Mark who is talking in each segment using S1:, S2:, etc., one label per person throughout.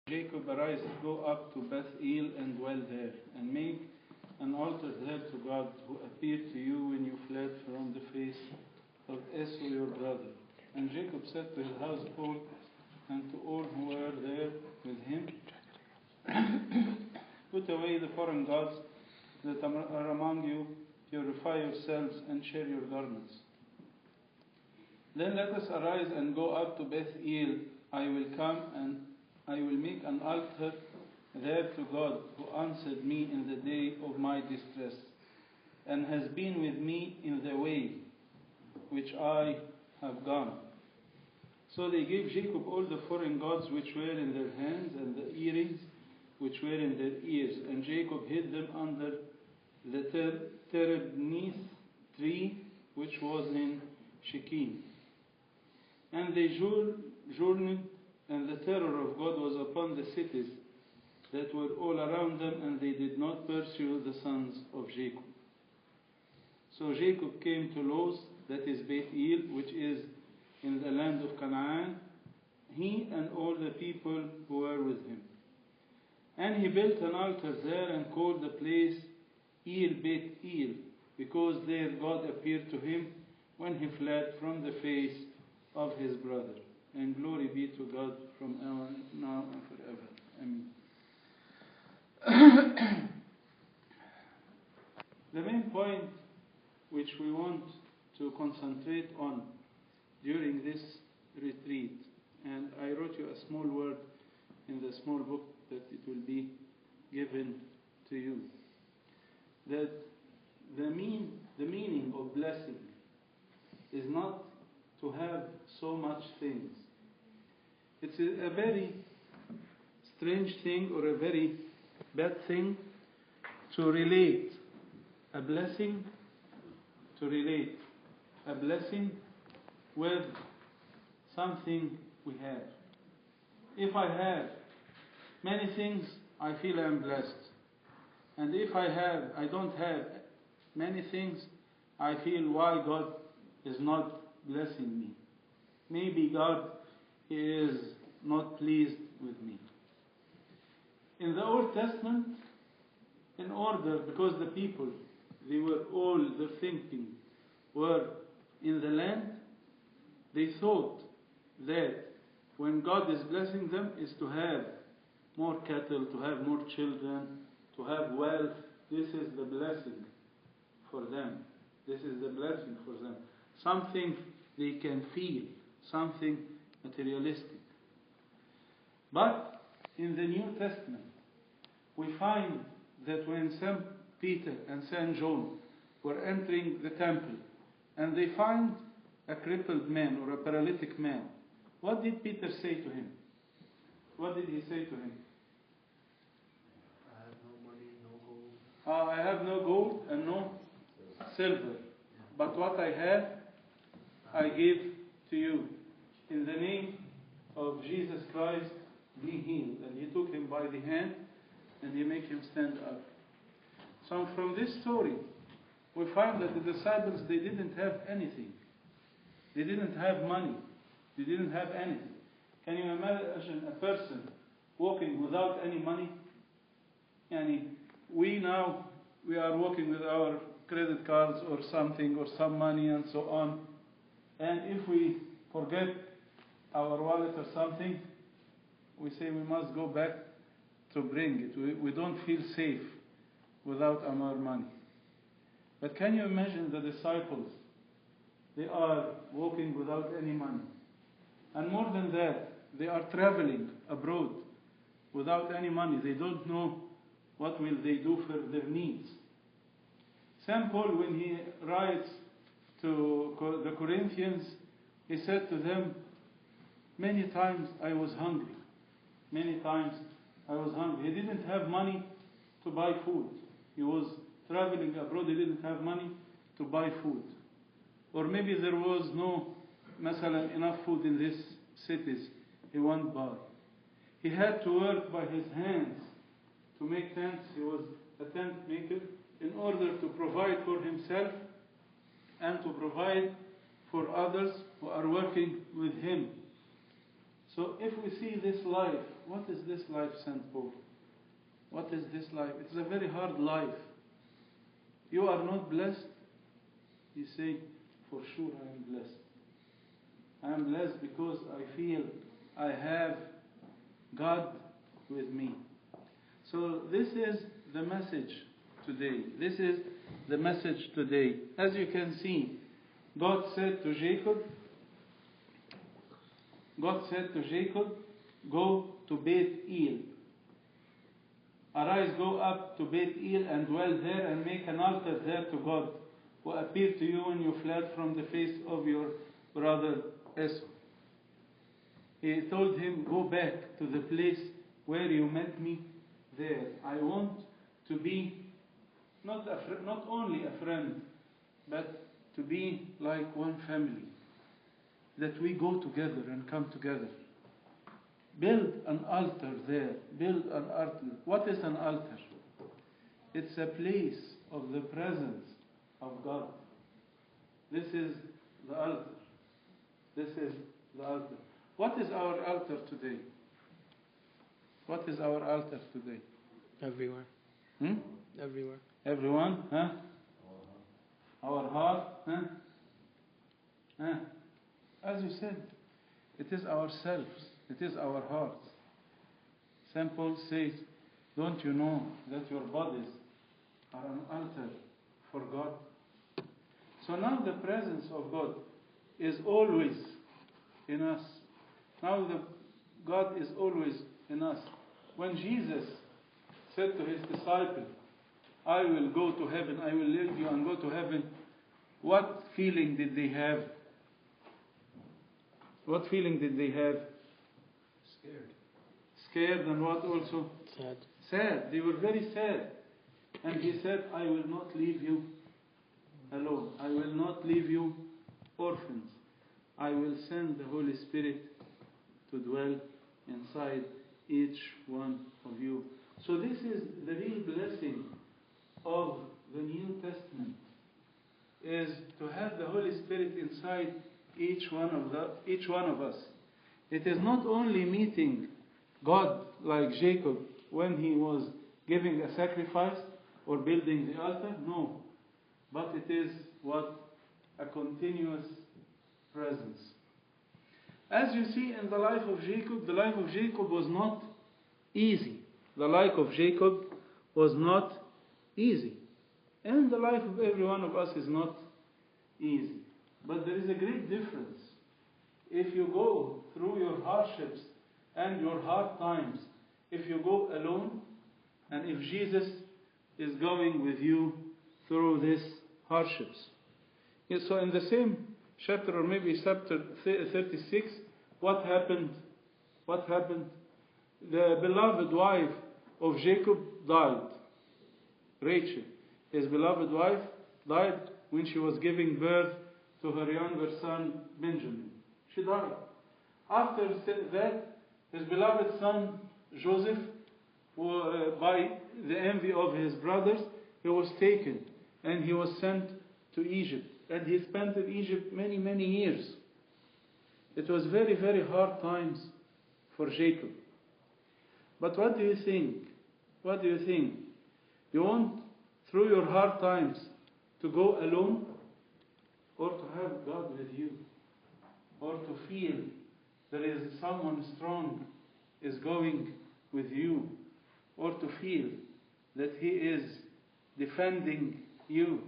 S1: Jacob, arise, go up to Bethel and dwell there, and make an altar there to God, who appeared to you when you fled from the face of Esau your brother. And Jacob said to his household and to all who were there with him, put away the foreign gods that are among you, purify yourselves, and share your garments. Then let us arise and go up to Bethel. I will come and I will make an altar there to God, who answered me in the day of my distress, and has been with me in the way which I have gone. So they gave Jacob all the foreign gods which were in their hands, and the earrings which were in their ears. And Jacob hid them under the terebinth tree which was in Shechem. And they journeyed, and the terror of God was upon the cities that were all around them, and they did not pursue the sons of Jacob. So Jacob came to Luz, that is Bethel, which is in the land of Canaan, he and all the people who were with him. And he built an altar there and called the place El Bethel, because there God appeared to him when he fled from the face of his brother. And glory be to God from now and forever. Amen. The main point which we want to concentrate on during this retreat, and I wrote you a small word in the small book that it will be given to you, that the meaning of blessing is not to have so much things. It's a very strange thing, or a very bad thing, to relate a blessing with something we have. If I have many things, I feel I am blessed. And if I don't have many things, I feel why God is not blessing me. Maybe God is not pleased with me. In the Old Testament, because the people, their thinking were in the land, they thought that when God is blessing them is to have more cattle, to have more children, to have wealth. This is the blessing for them. This is the blessing for them. Something they can feel, something materialistic. But in the New Testament, we find that when St. Peter and St. John were entering the temple, and they find a crippled man or a paralytic man, what did Peter say to him? What did he say to him?
S2: I have no money, no gold.
S1: I have no gold and no silver, but what I have, I give to you. In the name of Jesus Christ, be healed. And he took him by the hand, and he made him stand up. So from this story, we find that the disciples, they didn't have anything. They didn't have money. They didn't have anything. Can you imagine a person walking without any money? We are walking with our credit cards or something, or some money and so on. And if we forget our wallet or something, we say we must go back to bring it. We don't feel safe without our money. But can you imagine the disciples? They are walking without any money. And more than that, they are traveling abroad without any money. They don't know what will they do for their needs. St. Paul, when he writes to the Corinthians, he said to them, many times I was hungry. Many times I was hungry. He didn't have money to buy food. He was traveling abroad. He didn't have money to buy food. Or maybe there was no, enough food in these cities he went by. He had to work by his hands to make tents. He was a tent maker in order to provide for himself and to provide for others who are working with him. So if we see this life what is this life, St. Paul? What is this life? It's a very hard life. You are not blessed? You say, for sure I am blessed. I am blessed because I feel I have God with me. So this is the message today. This is the message today. As you can see, God said to Jacob, go to Beth El. Arise, go up to Beth El and dwell there and make an altar there to God, who appeared to you when you fled from the face of your brother Esau. He told him, go back to the place where you met me there. I want to be not only a friend, but to be like one family. That we go together and come together. Build an altar there. Build an altar. What is an altar? It's a place of the presence of God. This is the altar. This is the altar. What is our altar today? What is our altar today?
S2: Everywhere. Everywhere.
S1: Everyone? Huh? Our heart? Huh? Huh? As you said, it is ourselves. It is our hearts. St. Paul says, don't you know that your bodies are an altar for God? So now the presence of God is always in us. Now God is always in us. When Jesus said to his disciples, I will go to heaven, I will leave you and go to heaven, what feeling did they have? What feeling did they have?
S2: Scared.
S1: Scared, and what also?
S2: Sad.
S1: Sad. They were very sad. And he said, I will not leave you alone. I will not leave you orphans. I will send the Holy Spirit to dwell inside each one of you. So this is the real blessing of the New Testament, is to have the Holy Spirit inside each one of us. It is not only meeting God like Jacob when he was giving a sacrifice or building the altar, no. But it is what? A continuous presence. As you see in the life of Jacob was not easy. The life of Jacob was not easy. And the life of every one of us is not easy. But there is a great difference. If you go through your hardships and your hard times, if you go alone, and if Jesus is going with you through these hardships. Yes, so in the same chapter, or maybe chapter 36, what happened? What happened? The beloved wife of Jacob died. Rachel, his beloved wife, died when she was giving birth to her younger son Benjamin. She died. After that, his beloved son Joseph, by the envy of his brothers, he was taken and he was sent to Egypt. And he spent in Egypt many, many years. It was very, very hard times for Jacob. But what do you think? What do you think? You want, through your hard times, to go alone? Or to have God with you? Or to feel there is someone strong is going with you? Or to feel that He is defending you?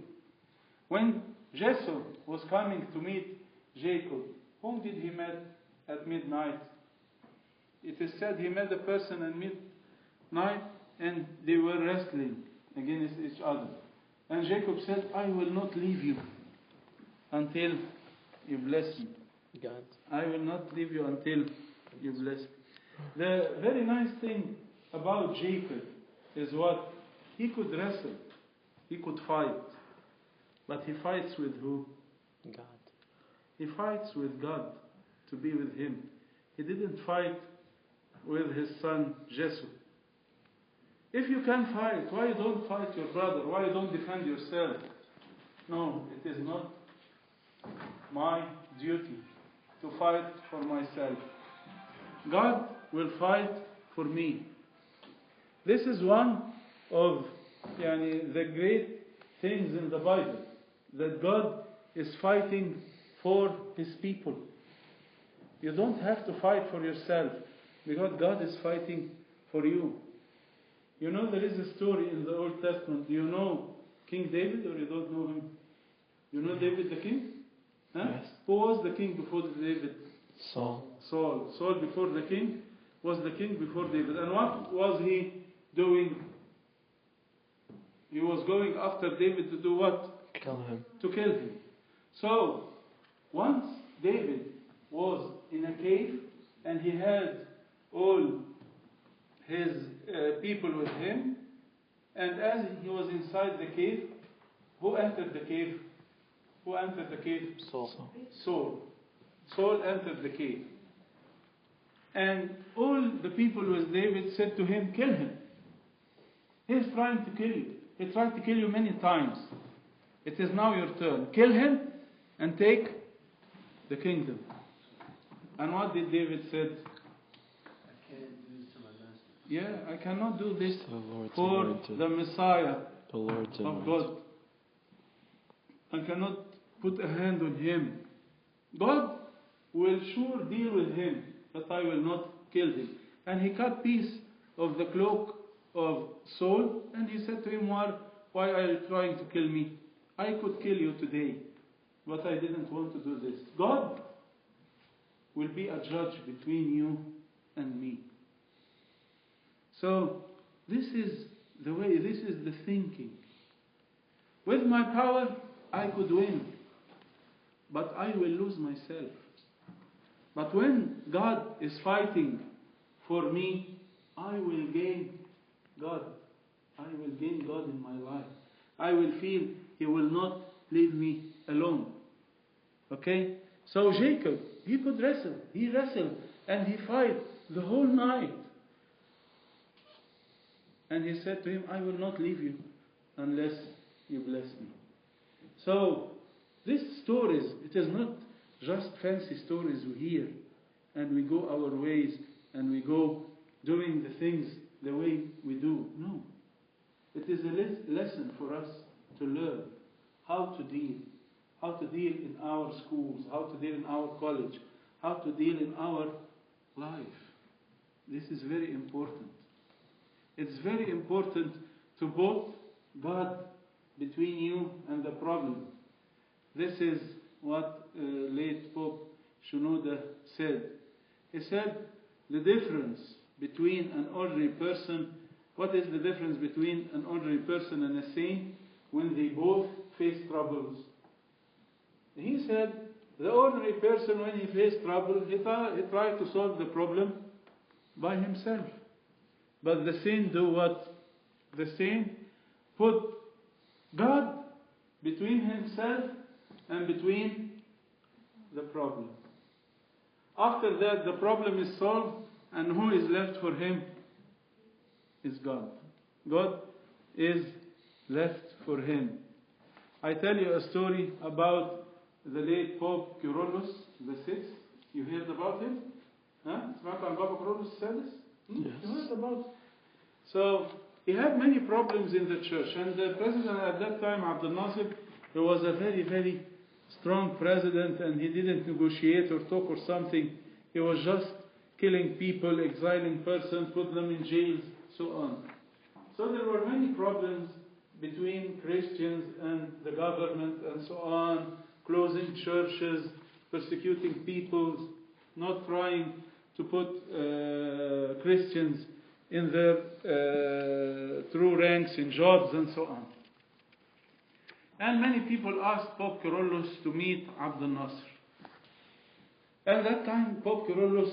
S1: When Jethro was coming to meet Jacob, whom did he meet at midnight? It is said he met a person at midnight and they were wrestling against each other. And Jacob said, I will not leave you until you bless me.
S2: God.
S1: I will not leave you until you bless me. The very nice thing about Jacob is what? He could wrestle. He could fight. But he fights with who?
S2: God.
S1: He fights with God to be with him. He didn't fight with his son Jethro. If you can fight, why don't fight your brother? Why don't defend yourself? No, it is not my duty to fight for myself. God will fight for me. This is one of the great things in the Bible, that God is fighting for His people. You don't have to fight for yourself, because God is fighting for you. You know, there is a story in the Old Testament. Do you know King David, or you don't know him? You know David the king? Huh?
S2: Yes.
S1: Who was the king before David?
S2: Saul.
S1: Saul before the king was the king before David. And what was he doing? He was going after David to do what?
S2: Kill him.
S1: To kill him. So, once David was in a cave and he had all his people with him, and as he was inside the cave, who entered the cave? Who entered the cave?
S2: Saul.
S1: Saul entered the cave. And all the people with David said to him, kill him. He's trying to kill you. He tried to kill you many times. It is now your turn. Kill him and take the kingdom. And what did David said? I cannot do this for the Messiah of God. I cannot put a hand on him. God will sure deal with him, but I will not kill him. And he cut piece of the cloak of Saul, and he said to him, why are you trying to kill me? I could kill you today, but I didn't want to do this. God will be a judge between you and me. So, this is the way, this is the thinking. With my power, I could win, but I will lose myself. But when God is fighting for me, I will gain God. I will gain God in my life. I will feel He will not leave me alone. Okay? So Jacob, he could wrestle. He wrestled and he fight the whole night. And he said to him, I will not leave you unless you bless me. So, these stories, it is not just fancy stories we hear and we go our ways and we go doing the things the way we do. No. It is a lesson for us to learn how to deal in our schools, how to deal in our college, how to deal in our life. This is very important. It's very important to put God between you and the problem. This is what late Pope Shenouda said. He said, the difference between an ordinary person, what is the difference between an ordinary person and a saint when they both face troubles? He said, the ordinary person, when he faces trouble, he tries to solve the problem by himself. But the saint do what? The saint put God between himself and between the problem. After that, the problem is solved, and who is left for him is God. God is left for him. I tell you a story about the late Pope Kyrillos the Sixth. You heard about him? سمعت عن Papa Kyrillos السادس?
S2: Yes.
S1: You heard about? So, he had many problems in the church, and the president at that time, Abdel Nasser, he was a very, very strong president, and he didn't negotiate or talk or something. He was just killing people, exiling persons, put them in jails, so on. So there were many problems between Christians and the government and so on, closing churches, persecuting people, not trying to put Christians in their true ranks in jobs and so on. And many people asked Pope Kyrillos to meet Abdel Nasser. At that time, Pope Kyrillos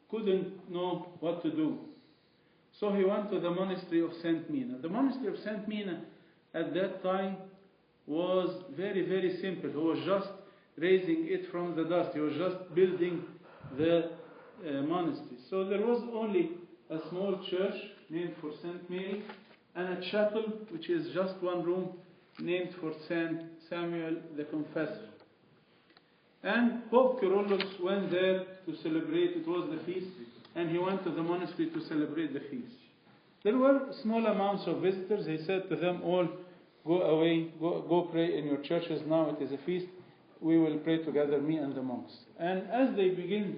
S1: couldn't know what to do. So he went to the monastery of Saint Mina. The monastery of Saint Mina at that time was very, very simple. He was just raising it from the dust. He was just building the monastery. So there was only a small church named for Saint Mary and a chapel which is just one room named for Saint Samuel the Confessor. And Pope Kyrillos went there to celebrate. It was the feast and he went to the monastery to celebrate the feast. There were small amounts of visitors. He said to them all, go away, go pray in your churches. Now it is a feast. We will pray together, me and the monks. And as they begin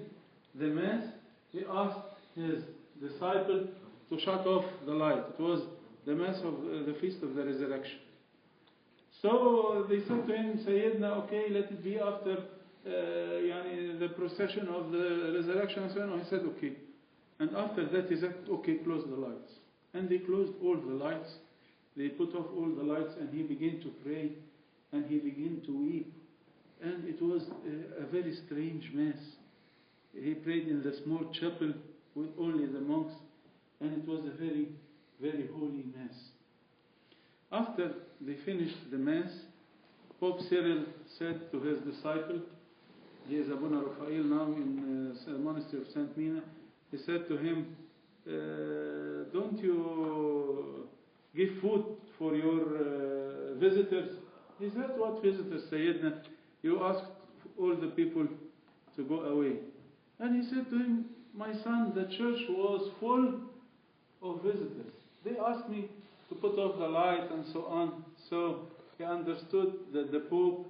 S1: the Mass, he asked his disciple to shut off the light. It was the Mass of the Feast of the Resurrection. So they said to him, Sayyidina, okay, let it be after the procession of the resurrection and so on. He said, okay. And after that he said, okay, close the lights. And they closed all the lights. They put off all the lights, and he began to pray, and he began to weep. And it was a very strange Mass. He prayed in the small chapel with only the monks, and it was a very, very holy Mass. After they finished the Mass, Pope Cyril said to his disciple, he is Abouna Makary now in the monastery of St. Mina, he said to him, don't you give food for your visitors? He said, what visitors, Sayyidina? You asked all the people to go away. And he said to him, my son, the church was full of visitors. They asked me to put off the light and so on. So he understood that the Pope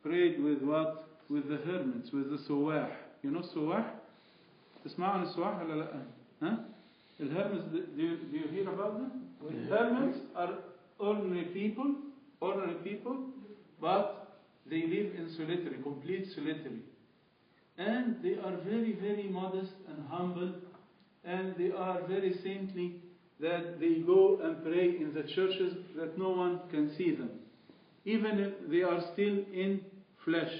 S1: prayed with what? With the hermits, with the suwah. You know suwah? تسمعوا عن السواح ولا لا؟ ها؟ الhermits, do you hear about them? Yeah. Hermits are ordinary people, but they live in solitary, complete solitary. And they are very, very modest and humble, and they are very saintly, that they go and pray in the churches that no one can see them, even if they are still in flesh.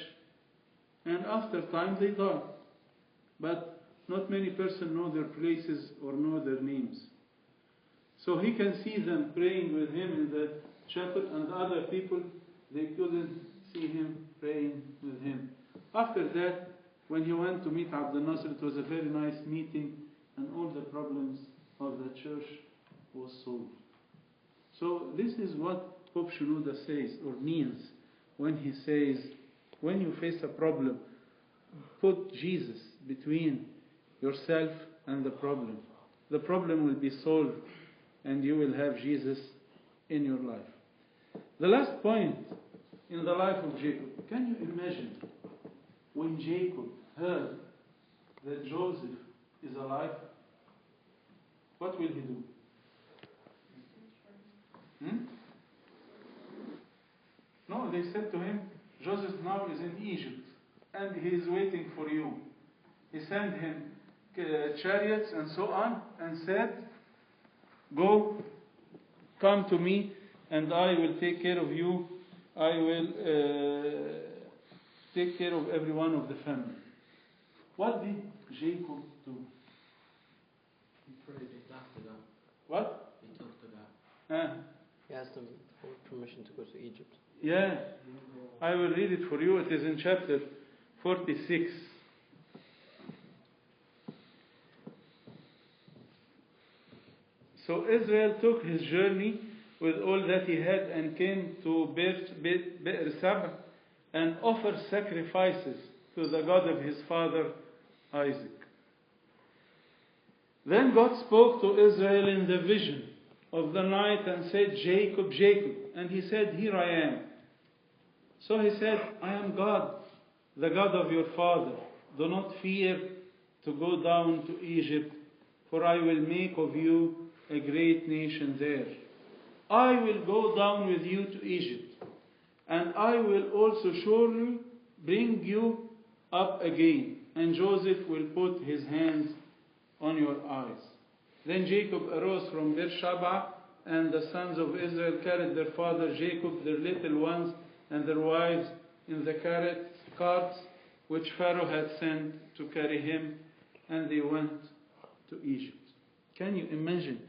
S1: And after time they die. But not many persons know their places or know their names. So he can see them praying with him in the chapel, and other people, they couldn't see him praying with him. After that, when he went to meet Abdul Nasser, it was a very nice meeting, and all the problems of the church was solved. So this is what Pope Shenouda says, or means, when he says, when you face a problem, put Jesus between yourself and the problem. The problem will be solved, and you will have Jesus in your life. The last point in the life of Jacob. Can you imagine when Jacob heard that Joseph is alive? What will he do? No, they said to him, Joseph now is in Egypt, and he is waiting for you. He sent him chariots and so on, and said, go, come to me, and I will take care of you. I will take care of every one of the family. What did Jacob do?
S2: He prayed, he talked to God.
S1: What?
S2: He talked to God.
S3: He asked him for permission to go to Egypt.
S1: Yeah, I will read it for you. It is in chapter 46. So Israel took his journey with all that he had and came to Be'er Saba and offered sacrifices to the God of his father Isaac. Then God spoke to Israel in the vision of the night and said, Jacob, Jacob. And he said, here I am. So he said, I am God, the God of your father. Do not fear to go down to Egypt, for I will make of you a great nation there. I will go down with you to Egypt, and I will also surely bring you up again, and Joseph will put his hands on your eyes. Then Jacob arose from Beersheba, and the sons of Israel carried their father Jacob, their little ones, and their wives in the carts which Pharaoh had sent to carry him, and they went to Egypt. Can you imagine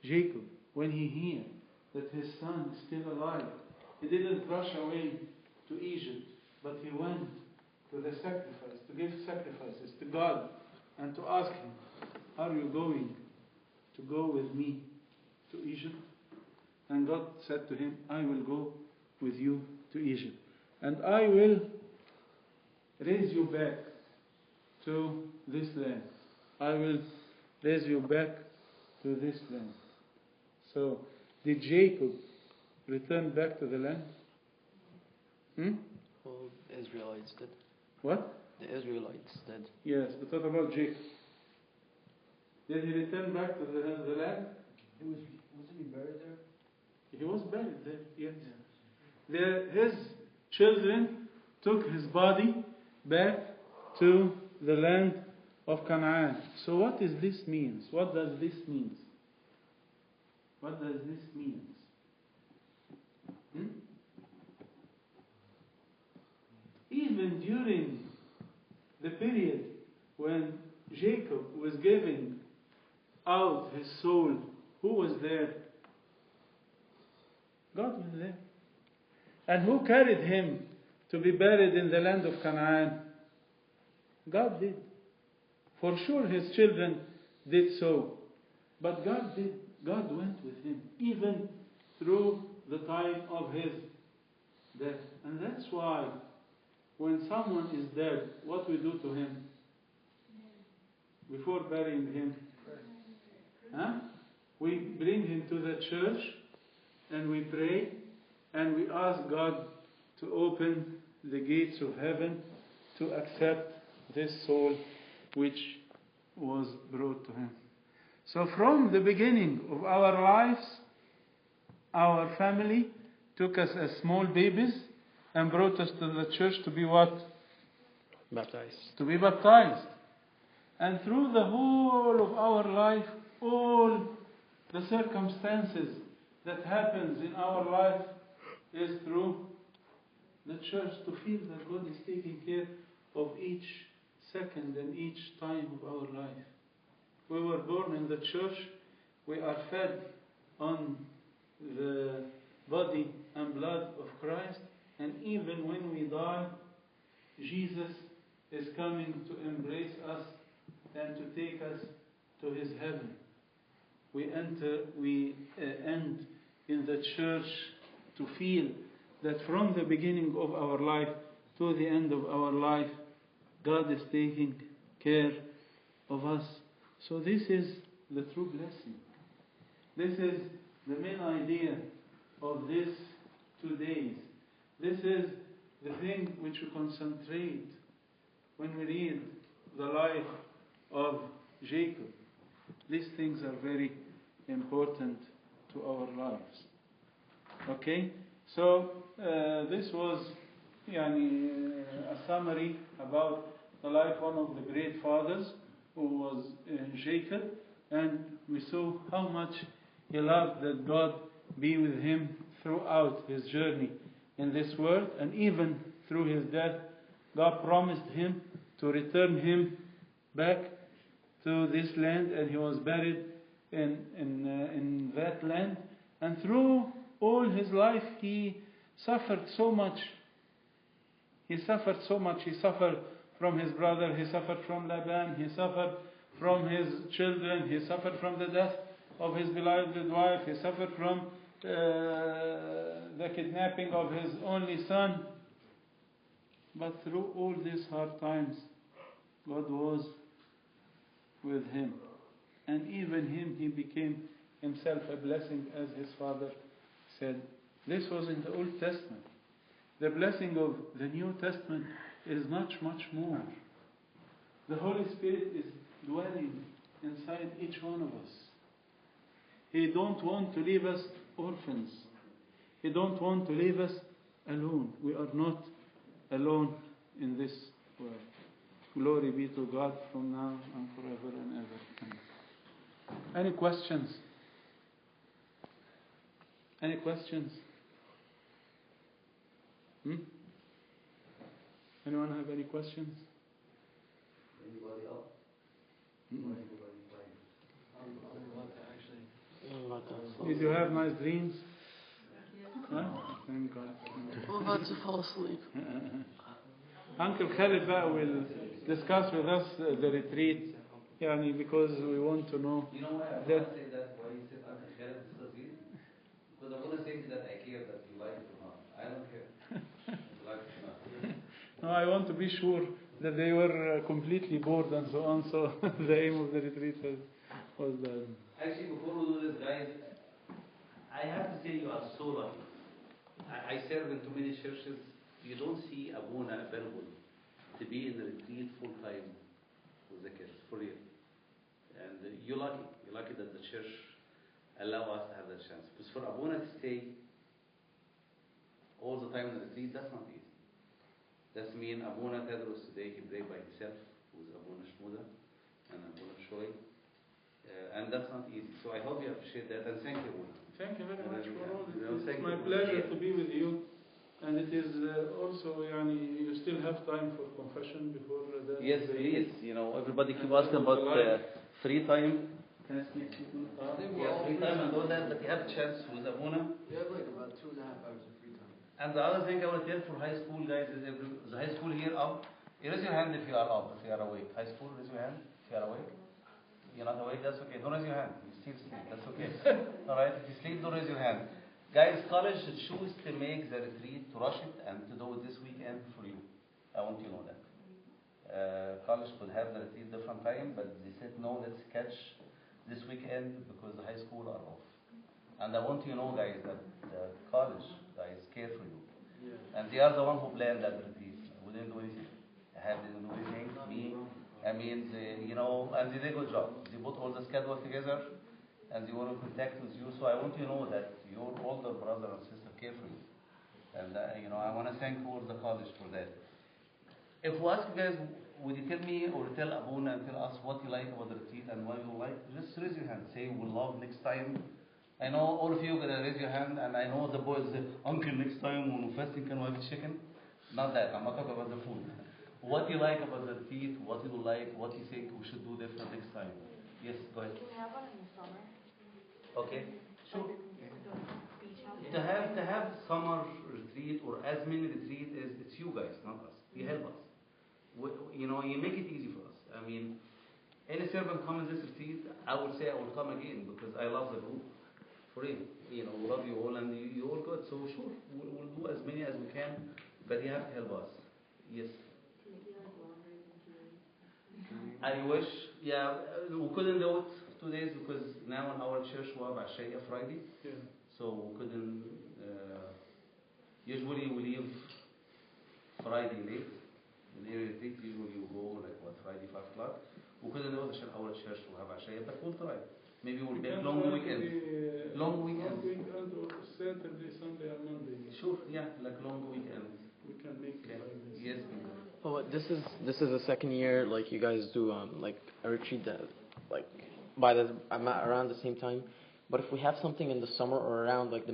S1: Jacob, when he heard that his son is still alive, he didn't rush away to Egypt, but he went to the sacrifice, to give sacrifices to God, and to ask him, are you going to go with me to Egypt? And God said to him, I will go with you to Egypt, and I will raise you back to this land. I will raise you back to this land. So, did Jacob return back to the land?
S3: Well, the Israelites did.
S1: What?
S3: The Israelites did.
S1: Yes, but what about Jacob? Did he return back to the land?
S2: Wasn't he buried there?
S1: He was buried there, yes. His children took his body back to the land of Canaan. So what does this mean? What does this mean? What does this mean? Even during the period when Jacob was giving out his soul, who was there? God was there. And who carried him to be buried in the land of Canaan? God did. For sure his children did so. But God did. God went with him, even through the time of his death. And that's why when someone is dead, what we do to him? Before burying him? We bring him to the church and we pray and we ask God to open the gates of heaven to accept this soul which was brought to him. So from the beginning of our lives, our family took us as small babies and brought us to the church to be what?
S3: Baptized.
S1: To be baptized. And through the whole of our life, all the circumstances that happens in our life is through the church, to feel that God is taking care of each second and each time of our life. We were born in the church. We are fed on the body and blood of Christ. And even when we die, Jesus is coming to embrace us and to take us to his heaven. We end in the church to feel that from the beginning of our life to the end of our life, God is taking care of us. So this is the true blessing. This is the main idea of these 2 days. This is the thing which we concentrate when we read the life of Jacob. These things are very important to our lives. Okay? So this was a summary about the life of one of the great fathers, who was Jacob, and we saw how much he loved that God be with him throughout his journey in this world, and even through his death, God promised him to return him back to this land, and he was buried in that land. And through all his life, he suffered so much. He suffered so much. He suffered from his brother. He suffered from Laban. He suffered from his children. He suffered from the death of his beloved wife. He suffered from the kidnapping of his only son. But through all these hard times, God was with him. And even him, he became himself a blessing, as his father said. This was in the Old Testament. The blessing of the New Testament is much, much more. The Holy Spirit is dwelling inside each one of us. He don't want to leave us orphans. He don't want to leave us alone. We are not alone in this world. Glory be to God from now and forever and ever. Amen. Any questions? Any questions? Anyone have any questions?
S2: Anybody else?
S1: Did you have nice dreams? Huh? Thank God.
S3: I'm about to fall asleep.
S1: Uncle Khalid will discuss with us the retreat, because we want to know.
S4: You know why I
S1: that.
S4: say that? Why you said Uncle Khalid disagrees? Because I want to say that I care that you like it or not. I don't care. You like it or not.
S1: No, I want to be sure that they were completely bored and so on. So the aim of the retreat is was that?
S4: Actually, before we do this, guys, I have to say you are so lucky. I serve in too many churches. You don't see Abouna available to be in the retreat full time with the kids, for real. And you're lucky. You're lucky that the church allow us to have that chance. Because for Abouna to stay all the time in the retreat, that's not easy. That's mean Abouna Tedros today, he prayed by himself with Abouna Shmuda and Abouna Shoy. And that's not easy. So I hope you appreciate that. And thank you, Abouna.
S1: Thank you very much for all this.
S4: Thank
S1: It's my
S4: you.
S1: pleasure to be with you. And it is also, you still have time for confession before the
S4: Yes, please. Everybody keep asking about free time. Can I speak to you? Yeah, free time and all that, but you have a chance with Abouna.
S2: We have like about 2.5 hours of free time.
S4: And the other thing I want to tell for high school guys is the high school here up. Raise your hand if you are up, if you are awake. High school, raise your hand if you are awake. You're not awake, that's okay. Don't raise your hand. You still sleep, that's okay. Alright, if you sleep, don't raise your hand. Guys, college should choose to make the retreat, to rush it, and to do it this weekend for you. I want you to know that. College could have the retreat different time, but they said no, let's catch this weekend because the high school are off. And I want you to know, guys, that the college guys care for you. Yeah. And they are the one who planned that retreat. We didn't do anything. I didn't do anything. And they did a good job. They put all the schedule together, and they were in contact with you. So I want you to know that your older brother and sister care for you. And I want to thank all the college for that. If we ask you guys, would you tell me or tell Abouna and tell us what you like about the retreat and why you like? Just raise your hand. Say we love next time. I know all of you are gonna raise your hand, and I know the boys say, Uncle, next time when we're fasting, can we have chicken? Not that. I'm not talking about the food. What you like about the retreat? What you like? What you think we should do different next time? Yes, go ahead.
S5: Can we have one in the summer?
S4: Okay. Sure.
S5: Beach house?
S4: To have summer retreat or as many retreat is it's you guys, not us. You help us. You make it easy for us. I mean, any servant come in this retreat, I would say I will come again because I love the group. For real. We love you all and you're all good. So sure, we'll do as many as we can, but you have to help us. Yes.
S5: Can it be like longer than 2 days?
S4: I wish, we couldn't do it 2 days because now in our church we have Ashaya Friday.
S1: Yeah.
S4: So we couldn't, usually we leave Friday late. In the retreat, usually we go Friday 5 o'clock. We couldn't do it in our church we have Ashaya, but we'll try. Maybe we'll make long weekend. Long weekend.
S1: Long weekend or Saturday, Sunday and Monday.
S4: Sure, like long weekend.
S1: We can make it like this.
S4: Yes.
S3: Oh, this is the second year like you guys do like a retreat that like around the same time. But if we have something in the summer or around like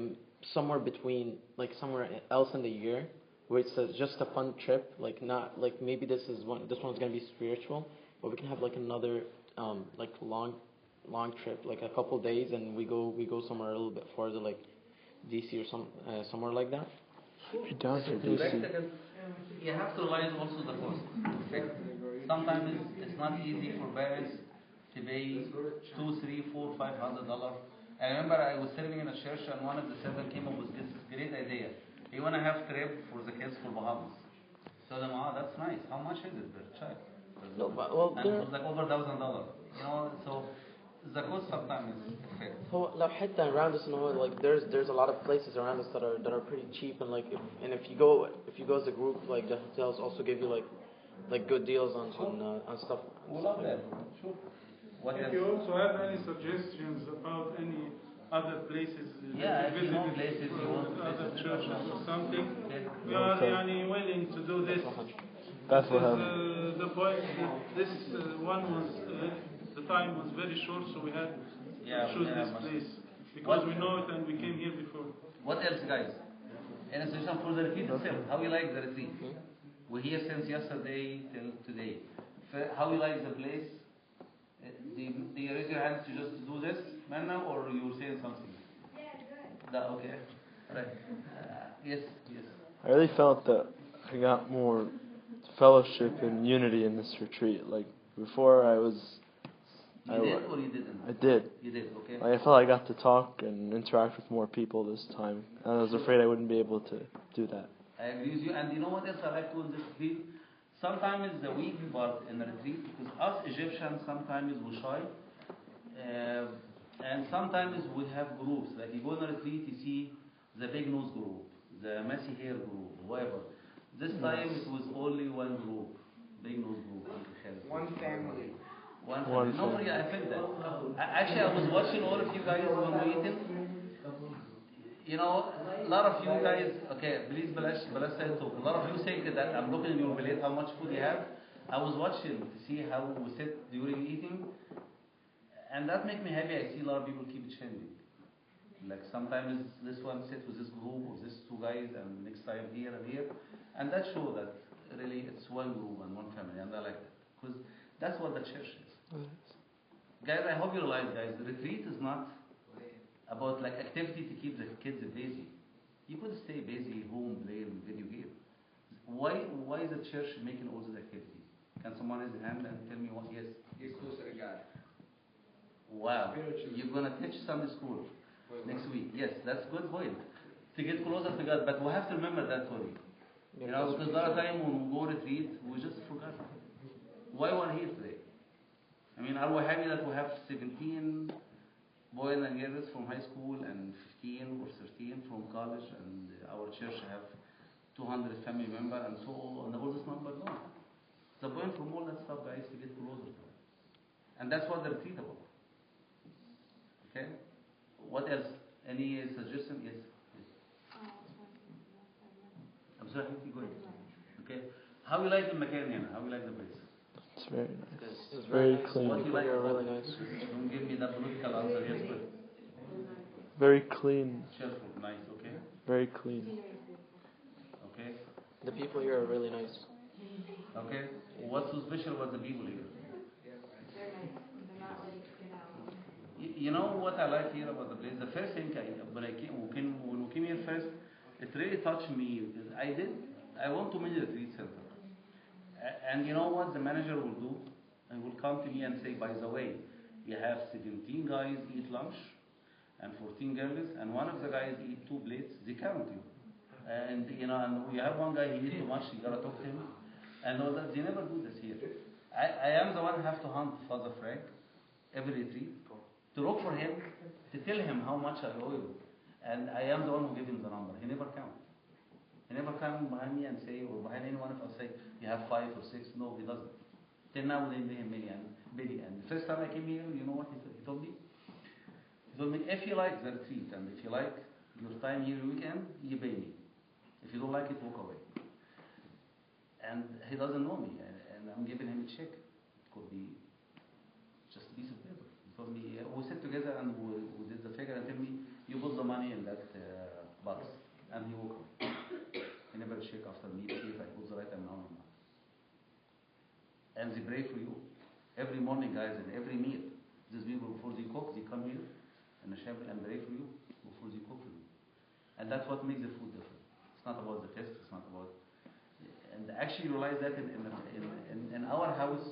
S3: somewhere between like somewhere else in the year where it's just a fun trip, like not like maybe this one's gonna be spiritual, but we can have like another like long trip, like a couple days, and we go somewhere a little bit farther, like DC or somewhere like that.
S6: Down to DC.
S4: You have to realize also the cost. Okay? Sometimes it's not easy for parents to pay $200, $300, $400, $500. I remember I was serving in a church and one of the servants came up with this great idea. You want to have trip for the kids for Bahamas. So them, that's nice. How much is it per child?
S3: No, but well,
S4: and it was like over $1,000. So the cost sometimes is effect.
S3: لو حتى around us, like there's a lot of places around us that are pretty cheap, and like if you go as a group, like the hotels also give you like good deals on stuff.
S4: We love that. Sure.
S1: If you also have any suggestions about any other places
S4: if you know places you want
S1: other churches or something,
S4: okay.
S1: we are willing to do this.
S6: Bethlehem.
S1: The point this one was the time was very short, so we had to choose this place because we know it and we came here before.
S4: What else, guys? Any suggestion for the retreat itself? How you like the retreat? We're here since yesterday till today. How you like the place? Do you raise your hands to just do this, Manna, or you were saying something? Yeah, good. Okay. Right. Yes.
S6: I really felt that I got more fellowship and unity in this retreat. Like before,
S4: You did or you didn't?
S6: I did.
S4: You did, okay.
S6: Like, I felt I got to talk and interact with more people this time. And I was afraid I wouldn't be able to do that.
S4: I agree with you. And you know what else I like to do in this retreat? Sometimes the weak part in the retreat, because us Egyptians sometimes we're shy, And sometimes we have groups, like you go on a retreat, you see the big nose group, the messy hair group, whoever. This time it was only one group, big nose group.
S2: One family.
S4: One family. No, yeah, I felt that. Actually, I was watching all of you guys when we eating. You know, a lot of you guys, okay, please balash say talk. A lot of you say that I'm looking in your plate how much food you have. I was watching to see how we sit during eating, and that makes me happy. I see a lot of people keep changing. Like sometimes this one sits with this group or this two guys, and next time here and here, and that shows that really it's one group and one family, and I like that because that's what the church is. Guys, I hope you realize, guys, the retreat is not about like activity to keep the kids busy. You could stay busy home playing video games. Why is the church making all this activity? Can someone raise their hand and tell me what? Yes.
S2: Get closer to God.
S4: Wow. You're gonna teach Sunday school next week. Yes, that's good point. To get closer to God, but we have to remember that, Tony. You know, because a lot of time when we go retreat, we just forgot. Why we're here today? I mean, are we happy that we have 17 boys and girls from high school and 15 or 13 from college, and our church have 200 family members and so on, all this number? No. The point from all that stuff, guys, to get closer to it. And that's what the retreat about. Okay? What else? Any suggestion? Yes. I'm sorry, go ahead. Okay. How you like the Makary? How you like the place?
S6: It's very nice.
S3: It's
S6: Very
S3: nice.
S6: clean.
S4: What you like?
S3: Really nice.
S4: Don't give me that political answer. Yes, good.
S6: Very clean.
S4: Cheerful, nice. Okay.
S6: Very clean.
S4: Okay.
S3: The people here are really nice.
S4: Okay. What's so special about the people here? You know what I like here about the place? The first thing when we came here first, it really touched me. I went to many retreat center. And you know what the manager will do? He will come to me and say, by the way, you have 17 guys eat lunch and 14 girls, and one of the guys eat 2 plates, they count you. And you know, and you have one guy, he eats too much, you gotta talk to him. And all that, they never do this here. I am the one who have to hunt Father Frank every retreat to look for him, to tell him how much I owe you. And I am the one who give him the number. He never count. He never come behind me and say, or behind anyone of us say, you have 5 or 6. No, he doesn't. Till now they pay him Billy. And the first time I came here, you know what he told me? He told me, if you like the retreat and if you like your time here weekend, you pay me. If you don't like it, walk away. And he doesn't know me, and I'm giving him a check. It could be just a piece of paper. He told me, we sit together and we did the figure and tell me, you put the money in that box. And he walked away. He never check after me to see if I put the right amount or not. And they pray for you. Every morning, guys, and every meal. These people, before they cook, they come here and pray for you before they cook for you. And that's what makes the food different. It's not about the taste, it's not about... And actually realize that in our house,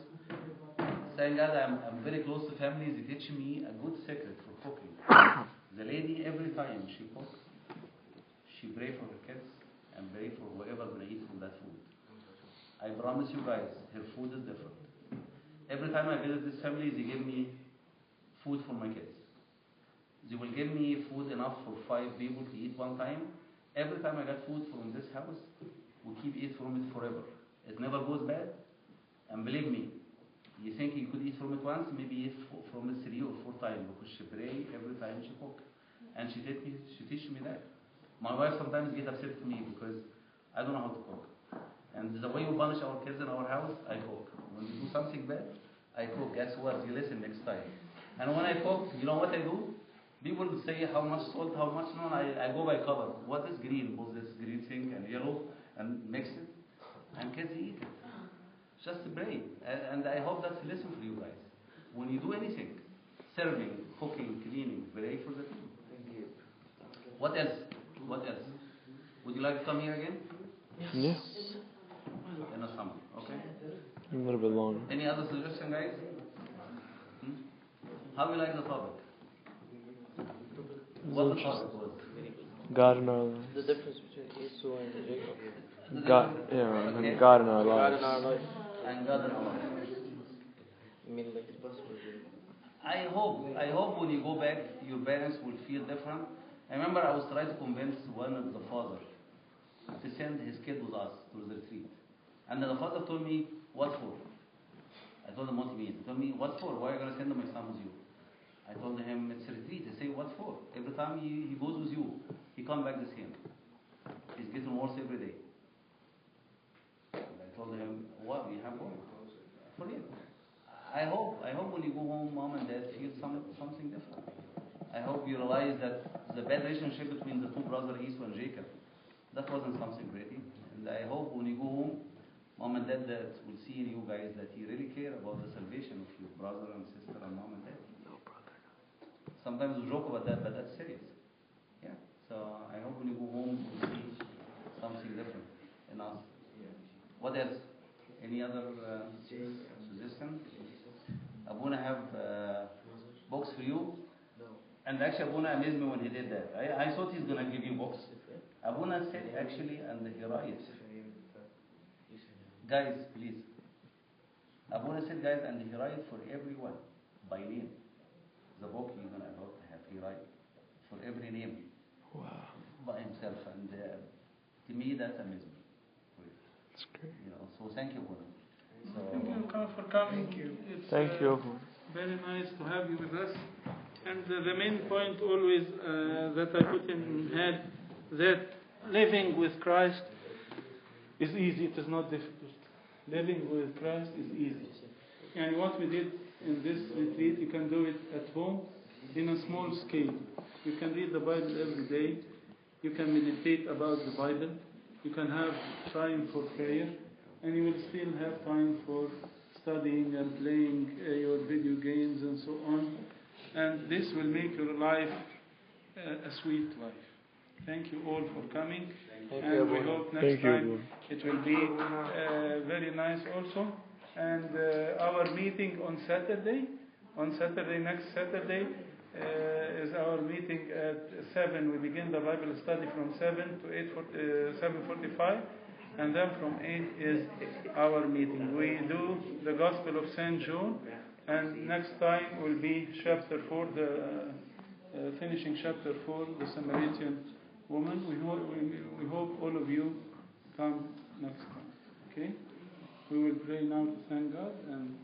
S4: saying God, I'm very close to families, they teach me a good secret for cooking. The lady, every time she cooks, she pray for her kids and pray for whoever going to eat from that food. I promise you guys, her food is different. Every time I visit this family, they give me food for my kids. They will give me food enough for 5 people to eat one time. Every time I get food from this house, we keep eating from it forever. It never goes bad. And believe me, you think you could eat from it once, maybe eat from it 3 or 4 times because she pray every time she cook. And she teach me that. My wife sometimes gets upset with me because I don't know how to cook. And the way we punish our kids in our house, I cook. When they do something bad, I cook. Guess what? You listen next time. And when I cook, you know what I do? People say how much salt, how much no. I go by color. What is green? Put this green thing and yellow and mix it. And kids eat it. Just pray. And I hope that's a lesson for you guys. When you do anything, serving, cooking, cleaning, pray for the people.
S2: Thank you.
S4: What else? What else? Would you like to come here again?
S6: Yes.
S4: In the summer, okay?
S6: A little bit longer.
S4: Any other suggestion, guys? How do you like the topic? What the topic was?
S6: God in our lives.
S3: The difference between Esau and Jacob.
S6: God, yeah, and then God in our
S3: God
S6: lives.
S3: in our life.
S4: And God in our life.
S3: I mean, like,
S4: I hope when you go back, your parents will feel different. I remember I was trying to convince one of the father to send his kid with us to the retreat. And the father told me, what for? I told him what he means. He told me, what for? Why are you going to send my son with you? I told him, it's a retreat. He said, what for? Every time he goes with you, he comes back the same. He's getting worse every day. And I told him, what? We have home. For real. I hope when you go home, mom and dad feel something different. I hope you realize that the bad relationship between the two brothers, Esau and Jacob, that wasn't something pretty. And I hope when you go home, mom and dad that will see in you guys that you really care about the salvation of your brother and sister and mom and dad. No, brother. Sometimes we joke about that, but that's serious. Yeah. So I hope when you go home, you see something different in us. What else? Any other suggestion? Abouna have books for you. And actually, Abouna amazed me when he did that. I thought he's going to give you books. Abouna said actually, and he writes. Guys, please. Abouna said, guys, and he writes for everyone by name. The book you're going to have, he writes for every name.
S6: Wow.
S4: By himself. And to me, that amazed me.
S6: That's great.
S4: You know, so thank you, Abouna. So,
S1: Thank you for coming. Thank you. It's
S6: Thank you.
S1: very nice to have you with us. And the main point always that I put in head, that living with Christ is easy. It is not difficult. Living with Christ is easy. And what we did in this retreat, you can do it at home in a small scale. You can read the Bible every day. You can meditate about the Bible. You can have time for prayer. And you will still have time for studying and playing your video games and so on. And this will make your life a sweet life. Thank you all for coming. And we hope next time it will be very nice also. And our meeting on Saturday, next Saturday, is our meeting at 7. We begin the Bible study from 7 to 7:45. And then from 8 is our meeting. We do the Gospel of St. John, and next time will be chapter 4, finishing chapter 4, the Samaritan woman. We hope all of you come next time. Okay? We will pray now to thank God and